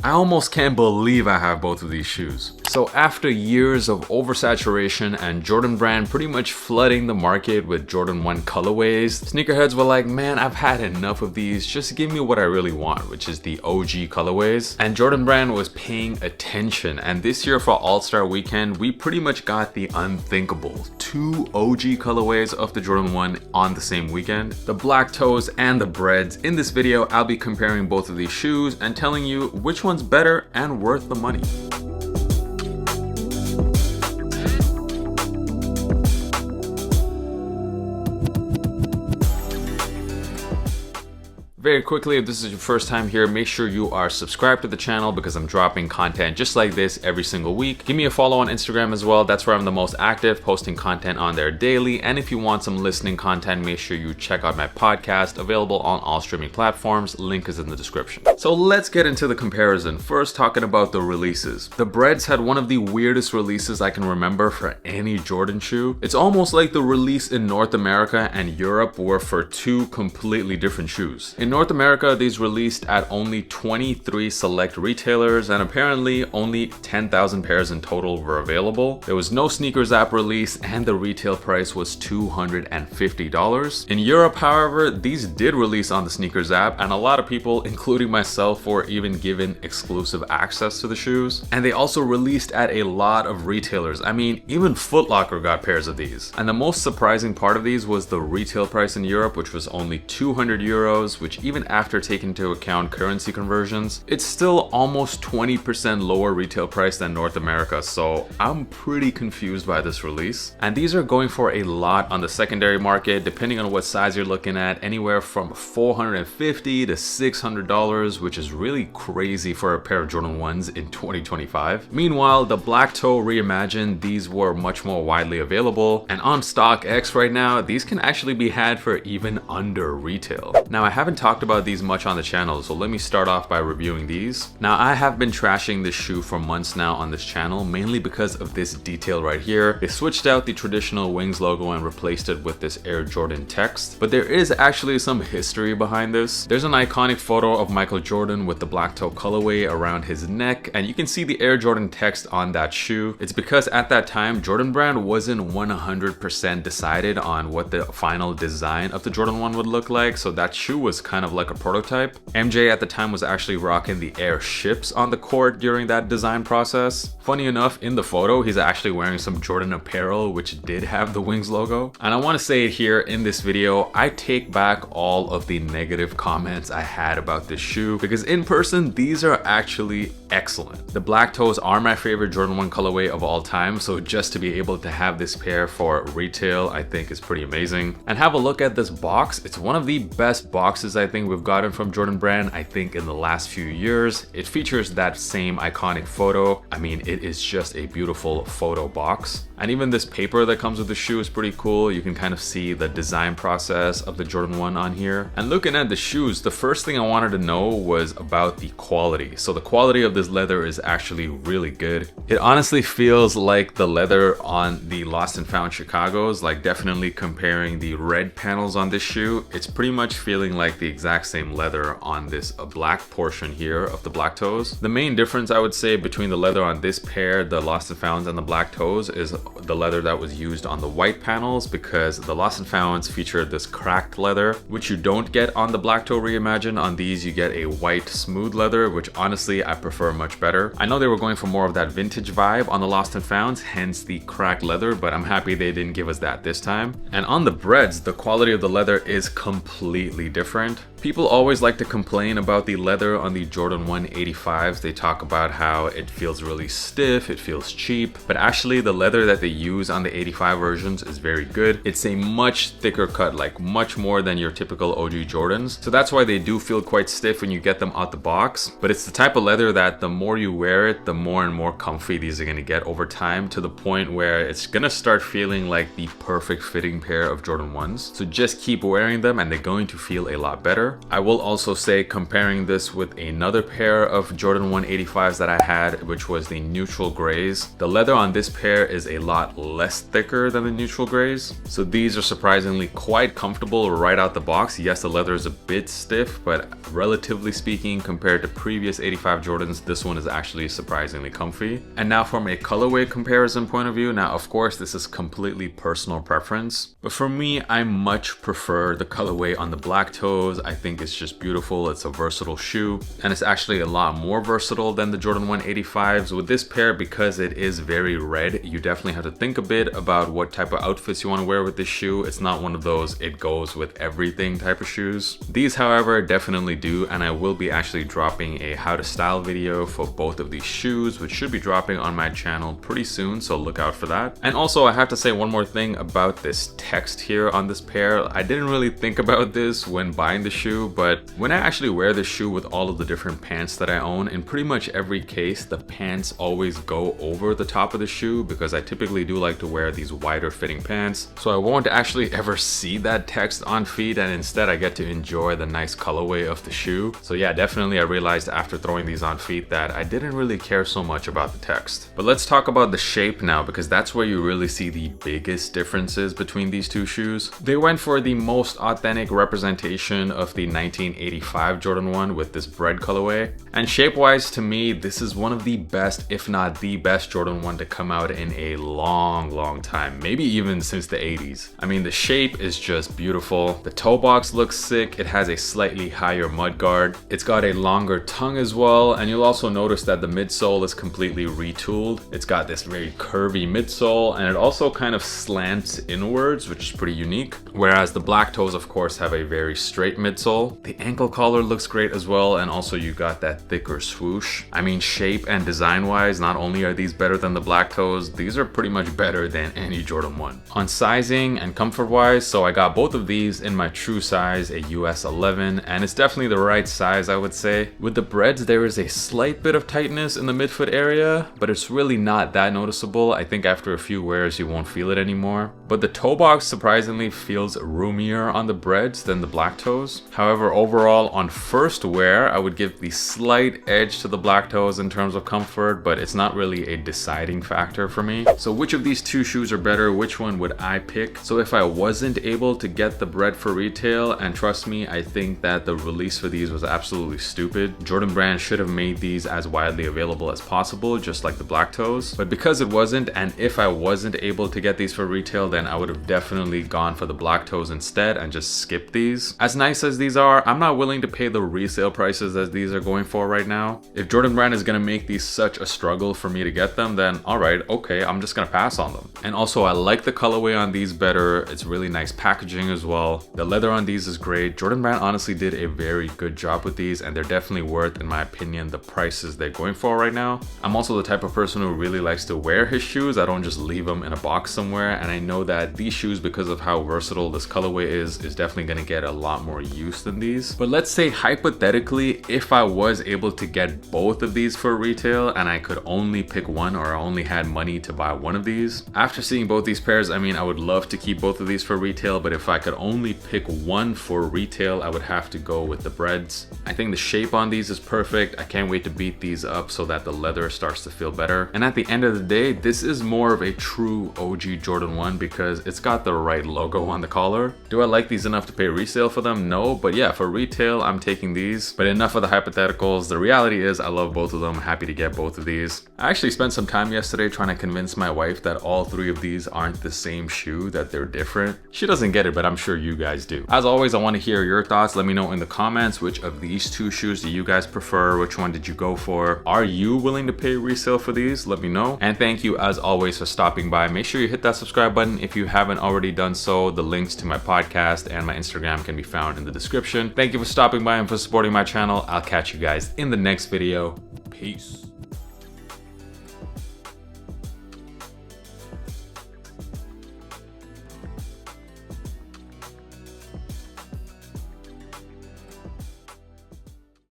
I almost can't believe I have both of these shoes. So after years of oversaturation and Jordan Brand pretty much flooding the market with Jordan 1 colorways, sneakerheads were like, man, I've had enough of these, just give me what I really want, which is the OG colorways. And Jordan Brand was paying attention, and this year for All-Star Weekend, we pretty much got the unthinkable. 2 OG colorways of the Jordan 1 on the same weekend, the Black Toes and the Breds. In this video, I'll be comparing both of these shoes and telling you which one's better and worth the money. Very quickly, if this is your first time here, make sure you are subscribed to the channel because I'm dropping content just like this every single week. Give me a follow on Instagram as well. That's where I'm the most active, posting content on there daily. And if you want some listening content, make sure you check out my podcast, available on all streaming platforms. Link is in the description. So let's get into the comparison. First, talking about the releases. The Breds had one of the weirdest releases I can remember for any Jordan shoe. It's almost like the release in North America and Europe were for 2 completely different shoes. In North America, these released at only 23 select retailers, and apparently only 10,000 pairs in total were available. There was no Sneakers app release, and the retail price was $250. In Europe, however, these did release on the Sneakers app, and a lot of people, including myself, were even given exclusive access to the shoes. And they also released at a lot of retailers. I mean, even Foot Locker got pairs of these. And the most surprising part of these was the retail price in Europe, which was only 200 euros, which even after taking into account currency conversions, it's still almost 20% lower retail price than North America. So I'm pretty confused by this release. And these are going for a lot on the secondary market, depending on what size you're looking at, anywhere from $450 to $600, which is really crazy for a pair of Jordan 1s in 2025. Meanwhile, the Black Toe Reimagined, these were much more widely available, and on StockX right now, these can actually be had for even under retail. Now, I haven't talked about these much on the channel, so let me start off by reviewing these. Now, I have been trashing this shoe for months now on this channel, mainly because of this detail right here. They switched out the traditional Wings logo and replaced it with this Air Jordan text, but there is actually some history behind this. There's an iconic photo of Michael Jordan with the black toe colorway around his neck, and you can see the Air Jordan text on that shoe. It's because at that time, Jordan Brand wasn't 100% decided on what the final design of the Jordan 1 would look like, so that shoe was kind of like a prototype. MJ at the time was actually rocking the Air Ships on the court during that design process. Funny enough, in the photo, he's actually wearing some Jordan apparel, which did have the Wings logo. And I want to say it here in this video, I take back all of the negative comments I had about this shoe, because in person, these are actually excellent. The Black Toes are my favorite Jordan 1 colorway of all time, so just to be able to have this pair for retail, I think is pretty amazing. And have a look at this box. It's one of the best boxes I think we've gotten from Jordan Brand, I think, in the last few years. It features that same iconic photo. I mean, it is just a beautiful photo box. And even this paper that comes with the shoe is pretty cool. You can kind of see the design process of the Jordan 1 on here. And looking at the shoes, the first thing I wanted to know was about the quality. So the quality of this leather is actually really good. It honestly feels like the leather on the Lost and Found Chicago's, like definitely comparing the red panels on this shoe, it's pretty much feeling like the exact same leather on this black portion here of the Black Toes. The main difference I would say between the leather on this pair, the Lost and Founds, and the Black Toes is the leather that was used on the white panels, because the Lost and Founds featured this cracked leather, which you don't get on the Black Toe Reimagined. On these, you get a white smooth leather, which honestly I prefer much better. I know they were going for more of that vintage vibe on the Lost and Founds, hence the cracked leather, but I'm happy they didn't give us that this time. And on the Breds, the quality of the leather is completely different. People always like to complain about the leather on the Jordan 1 85s. They talk about how it feels really stiff, it feels cheap, but actually the leather that they use on the 85 versions is very good. It's a much thicker cut, like much more than your typical OG Jordans. So that's why they do feel quite stiff when you get them out the box. But it's the type of leather that the more you wear it, the more and more comfy these are gonna get over time, to the point where it's gonna start feeling like the perfect fitting pair of Jordan 1s. So just keep wearing them and they're going to feel a lot better. leather. I will also say, comparing this with another pair of Jordan 185s that I had, which was the neutral grays, the leather on this pair is a lot less thicker than the neutral grays. So these are surprisingly quite comfortable right out the box. Yes, the leather is a bit stiff, but relatively speaking, compared to previous 85 Jordans, this one is actually surprisingly comfy. And now from a colorway comparison point of view, now of course this is completely personal preference, but for me, I much prefer the colorway on the Black Toes. I think it's just beautiful. It's a versatile shoe, and it's actually a lot more versatile than the Jordan 185s. With this pair, because it is very red, you definitely have to think a bit about what type of outfits you want to wear with this shoe. It's not one of those it goes with everything type of shoes. These, however, definitely do, and I will be actually dropping a how to style video for both of these shoes, which should be dropping on my channel pretty soon, so look out for that. And also, I have to say one more thing about this text here on this pair. I didn't really think about this when buying the shoe, but when I actually wear this shoe with all of the different pants that I own, in pretty much every case, the pants always go over the top of the shoe, because I typically do like to wear these wider fitting pants. So I won't actually ever see that text on feet, and instead I get to enjoy the nice colorway of the shoe. So yeah, definitely I realized after throwing these on feet that I didn't really care so much about the text. But let's talk about the shape now, because that's where you really see the biggest differences between these two shoes. They went for the most authentic representation of the 1985 Jordan 1 with this Bred colorway. And shape-wise, to me, this is one of the best, if not the best Jordan 1 to come out in a long time, maybe even since the 80s. I mean, the shape is just beautiful. The toe box looks sick. It has a slightly higher mudguard. It's got a longer tongue as well, and you'll also notice that the midsole is completely retooled. It's got this very curvy midsole, and it also kind of slants inwards, which is pretty unique. Whereas the Black Toes, of course, have a very straight midsole. The ankle collar looks great as well, and also you got that thicker swoosh. I mean, shape and design wise, not only are these better than the Black Toes, these are pretty much better than any Jordan 1. On sizing and comfort wise, so I got both of these in my true size, a US 11, and it's definitely the right size, I would say. With the Breds, there is a slight bit of tightness in the midfoot area, but it's really not that noticeable. I think after a few wears, you won't feel it anymore. But the toe box surprisingly feels roomier on the Breds than the Black Toes. However, overall, on first wear, I would give the slight edge to the Black Toes in terms of comfort, but it's not really a deciding factor for me. So which of these two shoes are better? Which one would I pick? So if I wasn't able to get the Bred for retail, and trust me, I think that the release for these was absolutely stupid. Jordan Brand should have made these as widely available as possible, just like the Black Toes. But because it wasn't, and if I wasn't able to get these for retail, then I would have definitely gone for the Black Toes instead and just skipped these. As nice as these are, I'm not willing to pay the resale prices as these are going for right now. If Jordan Brand is gonna make these such a struggle for me to get them, then alright, okay, I'm just gonna pass on them. And also, I like the colorway on these better. It's really nice packaging as well. The leather on these is great. Jordan Brand honestly did a very good job with these, and they're definitely worth, in my opinion, the prices they're going for right now. I'm also the type of person who really likes to wear his shoes. I don't just leave them in a box somewhere, and I know that these shoes, because of how versatile this colorway is definitely gonna get a lot more use than these. But let's say hypothetically, if I was able to get both of these for retail and I could only pick one, or I only had money to buy one of these, after seeing both these pairs, I mean, I would love to keep both of these for retail, but if I could only pick one for retail, I would have to go with the Breds. I think the shape on these is perfect. I can't wait to beat these up so that the leather starts to feel better. And at the end of the day, this is more of a true OG Jordan 1 because it's got the right logo on the collar. Do I like these enough to pay resale for them? No, but yeah, for retail, I'm taking these. But enough of the hypotheticals. The reality is I love both of them. I'm happy to get both of these. I actually spent some time yesterday trying to convince my wife that all three of these aren't the same shoe, that they're different. She doesn't get it, but I'm sure you guys do. As always, I want to hear your thoughts. Let me know in the comments, which of these two shoes do you guys prefer? Which one did you go for? Are you willing to pay resale for these? Let me know. And thank you as always for stopping by. Make sure you hit that subscribe button if you haven't already done so. The links to my podcast and my Instagram can be found in the description. Thank you for stopping by and for supporting my channel. I'll catch you guys in the next video. Peace.